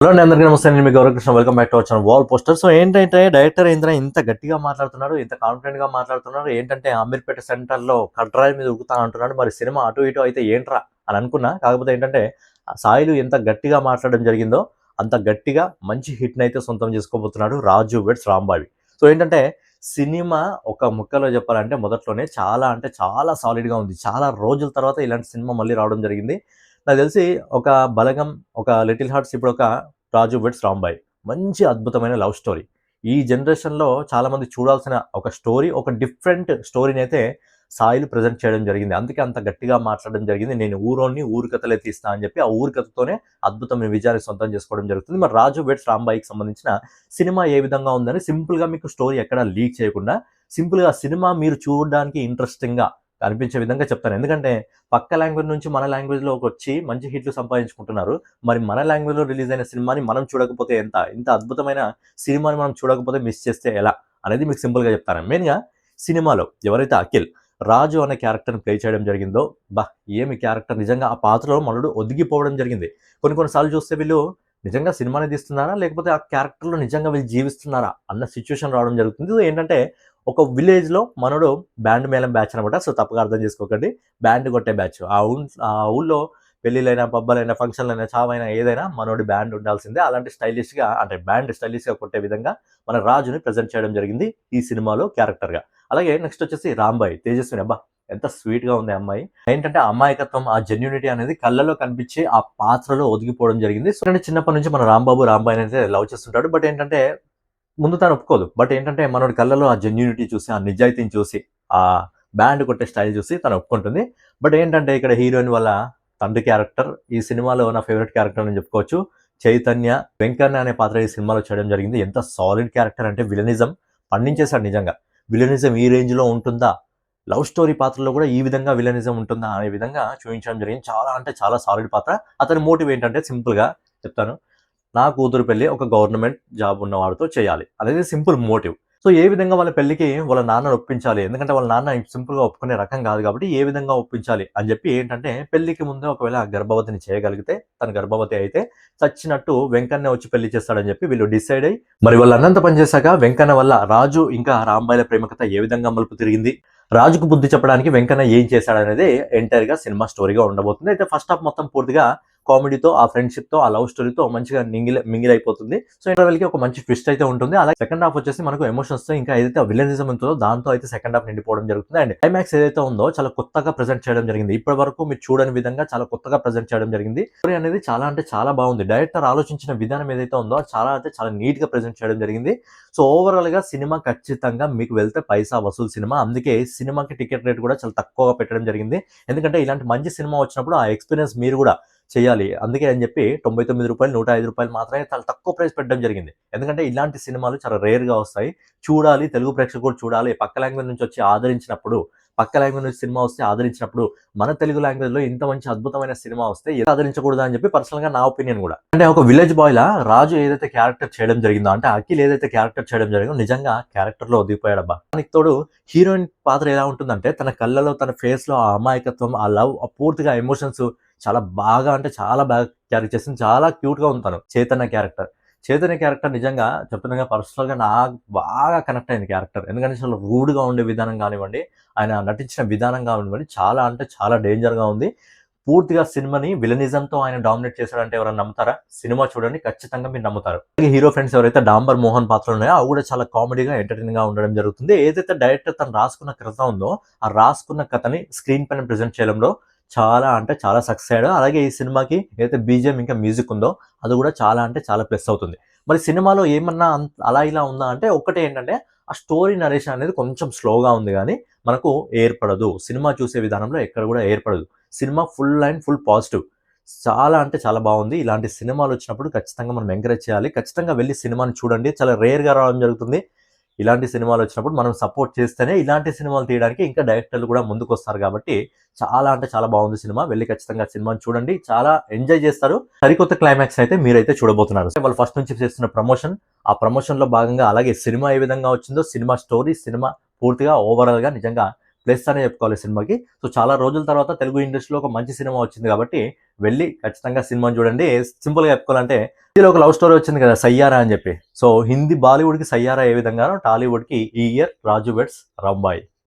Hello అండి, అందరికీ నమస్తే. నేను మీ Gauravakrishna. Welcome back to our channel wall poster. So ఏంటంటే డైరెక్టర్ ఏంద్రా ఇంత గట్టిగా మాట్లాడుతున్నాడు, ఇంత కాన్ఫిడెంట్ గా మాట్లాడుతున్నాడు, ఏంటంటే అమీర్పేట సెంటర్ లో కడ్రాయి మీద ఉరుకుతా అంటున్నాడు. మరి సినిమా అటు ఇటు అయితే ఏంట్రా అని అనుకున్నా. కాకపోతే ఏంటంటే సాయిలు ఎంత గట్టిగా మాట్లాడడం జరిగిందో అంత గట్టిగా మంచి హిట్ అయితే సొంతం చేసుకోబోతున్నాడు రాజు వెడ్స్ రాంబాయి. సో ఏంటంటే సినిమా ఒక ముక్కలో చెప్పాలంటే మొదట్లోనే చాలా అంటే చాలా సాలిడ్ గా ఉంది. చాలా రోజుల తర్వాత ఇలాంటి సినిమా మళ్ళీ రావడం జరిగింది. నాకు తెలిసి ఒక బలగం, ఒక లిటిల్ హార్ట్స్, ఇప్పుడు ఒక రాజు వెడ్స్ రాంబాయ్. మంచి అద్భుతమైన లవ్ స్టోరీ. ఈ జనరేషన్‌లో చాలామంది చూడాల్సిన ఒక స్టోరీ, ఒక డిఫరెంట్ స్టోరీని అయితే సాయిలు ప్రెజెంట్ చేయడం జరిగింది. అందుకే అంత గట్టిగా మాట్లాడడం జరిగింది. నేను ఊరోన్ని ఊరు కథలే తీస్తా అని చెప్పి ఆ ఊరు కథతోనే అద్భుతమైన విజయాన్ని సొంతం చేసుకోవడం జరుగుతుంది. మరి రాజు వెడ్స్ రాంబాయికి సంబంధించిన సినిమా ఏ విధంగా ఉందని సింపుల్‌గా మీకు స్టోరీ ఎక్కడా లీక్ చేయకుండా సింపుల్‌గా సినిమా మీరు చూడడానికి ఇంట్రెస్టింగ్‌గా అనిపించే విధంగా చెప్తాను. ఎందుకంటే పక్క లాంగ్వేజ్ నుంచి మన లాంగ్వేజ్‌లోకి వచ్చి మంచి హిట్లు సంపాదించుకుంటున్నారు. మరి మన లాంగ్వేజ్‌లో రిలీజ్ అయిన సినిమాని మనం చూడకపోతే ఎంత? ఇంత అద్భుతమైన సినిమాని మనం చూడకపోతే మిస్ చేస్తే ఎలా? అనేది మీకు సింపుల్‌గా చెప్తాను. మెయిన్‌గా సినిమాలో ఎవరైతే అఖిల్, రాజు అనే క్యారెక్టర్‌ని ప్లే చేయడం జరిగిందో, ఏమి క్యారెక్టర్! నిజంగా ఆ పాత్రలో మనోడు ఒదిగిపోవడం జరిగింది. కొన్ని సార్లు చూస్తే వీళ్ళు నిజంగా సినిమాని తీస్తున్నారా? లేకపోతే ఆ క్యారెక్టర్‌లో నిజంగా వీళ్ళు జీవిస్తున్నారా? అన్న సిట్యుయేషన్ రావడం జరుగుతుంది. ఏంటంటే ఒక విలేజ్‌లో మనోడు బ్యాండ్ మేళం బ్యాచ్ అనమాట. సో తప్పుగా అర్థం చేసుకోకండి. బ్యాండ్ కొట్టే బ్యాచ్. ఆ ఊళ్ళో పెళ్ళిళ్ళైనా, పబ్బలైనా, ఫంక్షన్‌లైనా, చావైనా ఏదైనా మనోడి బ్యాండ్ ఉండాల్సిందే. అలాంటి స్టైలిష్‌గా, అంటే బ్యాండ్ స్టైలిష్‌గా కొట్టే విధంగా మన రాజుని ప్రెజెంట్ చేయడం జరిగింది ఈ సినిమాలో క్యారెక్టర్‌గా. అలాగే నెక్స్ట్ వచ్చేసి రాంబాయి, తేజస్విని. ఎంత స్వీట్‌గా ఉంది ఆ అమ్మాయి. ఏంటంటే ఆ అమాయకత్వం, ఆ జెన్యూనిటీ అనేది కళ్ళలో కనిపించి ఆ పాత్రలో ఒదిగిపోవడం జరిగింది. సో చిన్నప్పటి నుంచి మన రాంబాబు రాంబాయిని అయితే లవ్ చేస్తుంటాడు. బట్ ఏంటంటే ముందు తను ఒప్పుకోదు. బట్ ఏంటంటే మనోడి కళ్ళలో ఆ జెన్యూనిటీ చూసి, ఆ నిజాయితీని చూసి, ఆ బ్యాండ్ కొట్టే స్టైల్ చూసి తను ఒప్పుకుంటుంది. బట్ ఏంటంటే ఇక్కడ హీరోయిన్ వాళ్ళ తండ్రి క్యారెక్టర్ ఈ సినిమాలో నా ఫేవరెట్ క్యారెక్టర్ అని చెప్పుకోవచ్చు. చైతన్య, వెంకన్న అనే పాత్ర ఈ సినిమాలో చేయడం జరిగింది. ఎంత సాలిడ్ క్యారెక్టర్ అంటే విలనిజం పండించేశాడు నిజంగా. విలనిజం ఈ రేంజ్‌లో ఉంటుందా? లవ్ స్టోరీ పాత్రలో కూడా ఈ విధంగా విలనిజం ఉంటుందా అనే విధంగా చూపించడం జరిగింది. చాలా అంటే చాలా సాలిడ్ పాత్ర. అతని మోటివ్ ఏంటంటే సింపుల్‌గా చెప్తాను. నా కూతురు పెళ్లి ఒక గవర్నమెంట్ జాబ్ ఉన్నవాడితో చేయాలి అనేది సింపుల్ మోటివ్. సో ఏ విధంగా వాళ్ళ పెళ్లికి వాళ్ళ నాన్నని ఒప్పించాలి, ఎందుకంటే వాళ్ళ నాన్న సింపుల్‌గా ఒప్పుకునే రకం కాదు కాబట్టి ఏ విధంగా ఒప్పించాలి అని చెప్పి ఏంటంటే పెళ్లికి ముందే ఒకవేళ గర్భవతిని చేయగలిగితే, తను గర్భవతి అయితే చచ్చినట్టు వెంకన్నే వచ్చి పెళ్లి చేస్తాడని చెప్పి వీళ్ళు డిసైడ్ అయ్యి, మరి వాళ్ళు అన్నంత పని చేశాక వెంకన్న వల్ల రాజు ఇంకా రాంబాయిల ప్రేమ కథ ఏ విధంగా మలుపు తిరిగింది, రాజుకు బుద్ధి చెప్పడానికి వెంకన్న ఏం చేశాడనేది ఎంటైర్ గా సినిమా స్టోరీగా ఉండబోతుంది. అయితే ఫస్ట్ హాఫ్ మొత్తం పూర్తిగా కామెడీతో, ఆ ఫ్రెండ్షిప్ తో, ఆ లవ్ స్టోరీతో మంచిగా మింగిల్ అయిపోతుంది. సో ఇంటర్వెల్ కి ఒక మంచి ట్విస్ట్ అయితే ఉంటుంది. అలాగే సెకండ్ హాఫ్ వచ్చేసి మనకు ఎమోషన్స్ తో, ఇంకా ఏదైతే విలనిజం ఉంటుందో దాంతో అయితే సెకండ్ హాఫ్ నిండిపోవడం జరుగుతుంది. అండ్ క్లైమాక్స్ ఏదైతే ఉందో చాలా కొత్తగా ప్రెజెంట్ చేయడం జరిగింది. ఇప్పటి వరకు మీరు చూడని విధంగా చాలా కొత్తగా ప్రెజెంట్ చేయడం జరిగింది. స్టోరీ అనేది చాలా అంటే చాలా బాగుంది. డైరెక్టర్ ఆలోచించిన విధానం ఏదైతే ఉందో చాలా అంటే చాలా నీట్ గా ప్రెజెంట్ చేయడం జరిగింది. సో ఓవరాల్ గా సినిమా ఖచ్చితంగా మీకు వెళ్తే పైసా వసూలు సినిమా. అందుకే సినిమాకి టికెట్ రేట్ కూడా చాలా తక్కువగా పెట్టడం జరిగింది. ఎందుకంటే ఇలాంటి మంచి సినిమా వచ్చినప్పుడు ఆ ఎక్స్పీరియన్స్ మీరు కూడా చేయాలి. అందుకే అని చెప్పి రూ. 99, రూ. 105 మాత్రమే చాలా తక్కువ ప్రైస్ పెట్టడం జరిగింది. ఎందుకంటే ఇలాంటి సినిమాలు చాలా రేర్‌గా వస్తాయి. చూడాలి, తెలుగు ప్రేక్షకులు చూడాలి. పక్క లాంగ్వేజ్ నుంచి వచ్చి ఆదరించినప్పుడు, పక్క లాంగ్వేజ్ నుంచి సినిమా వస్తే ఆదరించినప్పుడు, మన తెలుగు లాంగ్వేజ్‌లో ఇంత మంచి అద్భుతమైన సినిమా వస్తే ఎందుకు ఆదరించకూడదా అని చెప్పి పర్సనల్‌గా నా ఒపీనియన్ కూడా. అంటే ఒక విలేజ్ బాయ్‌లా రాజు ఏదైతే క్యారెక్టర్ చేయడం జరిగిందో, అంటే అఖిల్ ఏదైతే క్యారెక్టర్ చేయడం జరిగిందో నిజంగా క్యారెక్టర్‌లో ఒదిగిపోయాడబ్బా. దానికి తోడు హీరోయిన్ పాత్ర ఎలా ఉంటుందంటే తన కళ్ళలో, తన ఫేస్‌లో ఆ అమాయకత్వం, ఆ లవ్, పూర్తిగా ఎమోషన్స్ చాలా బాగా అంటే చాలా బాగా క్యారీ చేసింది. చాలా క్యూట్‌గా ఉంది తను. చైతన్య క్యారెక్టర్. చైతన్య క్యారెక్టర్ నిజంగా చెప్తున్నాగా పర్సనల్‌గా నాకు బాగా కనెక్ట్ అయింది క్యారెక్టర్. ఎందుకంటే చాలా రూడ్‌గా ఉండే విధానం కానివ్వండి, ఆయన నటించిన విధానం కానివ్వండి, చాలా అంటే చాలా డేంజర్‌గా ఉంది. పూర్తిగా సినిమాని విలనిజంతో ఆయన డామినేట్ చేశాడంటే ఎవరైనా నమ్ముతారా? సినిమా చూడండి, ఖచ్చితంగా మీరు నమ్ముతారు. అలాగే హీరో ఫ్రెండ్స్ ఎవరైతే డాంబర్ మోహన్ పాత్రలు ఉన్నాయో అవి కూడా చాలా కామెడీగా, ఎంటర్‌టైనింగ్‌గా ఉండడం జరుగుతుంది. ఏదైతే డైరెక్టర్ తను రాసుకున్న కథ ఉందో, ఆ రాసుకున్న కథని స్క్రీన్ పైన ప్రెజెంట్ చేయడంలో చాలా అంటే చాలా సక్సెస్ అయ్యాడు. అలాగే ఈ సినిమాకి ఏదైతే బీజీఎం ఇంకా మ్యూజిక్ ఉందో అది కూడా చాలా అంటే చాలా ప్లస్ అవుతుంది. మరి సినిమాలో ఏమన్నా అలా ఇలా ఉందా అంటే ఒక్కటే ఏంటంటే ఆ స్టోరీ నరేషన్ అనేది కొంచెం స్లోగా ఉంది గానీ మనకు ఏర్పడదు. సినిమా చూసే విధానంలో ఎక్కడ కూడా ఏర్పడదు. సినిమా ఫుల్ అండ్ ఫుల్ పాజిటివ్. చాలా అంటే చాలా బాగుంది. ఇలాంటి సినిమాలు వచ్చినప్పుడు ఖచ్చితంగా మనం ఎంకరేజ్ చేయాలి. ఖచ్చితంగా వెళ్లి సినిమాని చూడండి. చాలా రేర్‌గా రావడం జరుగుతుంది. ఇలాంటి సినిమాలు వచ్చినప్పుడు మనం సపోర్ట్ చేస్తేనే ఇలాంటి సినిమాలు తీయడానికి ఇంకా డైరెక్టర్లు కూడా ముందుకొస్తారు కాబట్టి చాలా అంటే చాలా బాగుంది సినిమా. వెళ్లి ఖచ్చితంగా సినిమాని చూడండి. చాలా ఎంజాయ్ చేస్తారు. సరికొత్త క్లైమాక్స్ అయితే మీరైతే చూడబోతున్నారు. వాళ్ళు ఫస్ట్ నుంచి చేస్తున్న ప్రమోషన్, ఆ ప్రమోషన్‌లో భాగంగా అలాగే సినిమా ఏ విధంగా వచ్చిందో, సినిమా స్టోరీ, సినిమా పూర్తిగా ఓవరాల్‌గా నిజంగా ప్లస్ అనే చెప్పుకోవాలి సినిమాకి. సో చాలా రోజుల తర్వాత తెలుగు ఇండస్ట్రీలో ఒక మంచి సినిమా వచ్చింది కాబట్టి వెళ్ళి ఖచ్చితంగా సినిమాని చూడండి. సింపుల్గా చెప్పుకోవాలంటే హిందీలో ఒక లవ్ స్టోరీ వచ్చింది కదా, సయ్యారా అని చెప్పి. సో హిందీ బాలీవుడ్కి సయ్యారా ఏ విధంగానో టాలీవుడ్కి ఈ ఇయర్ రాజు వెడ్స్ రాంబాయ్.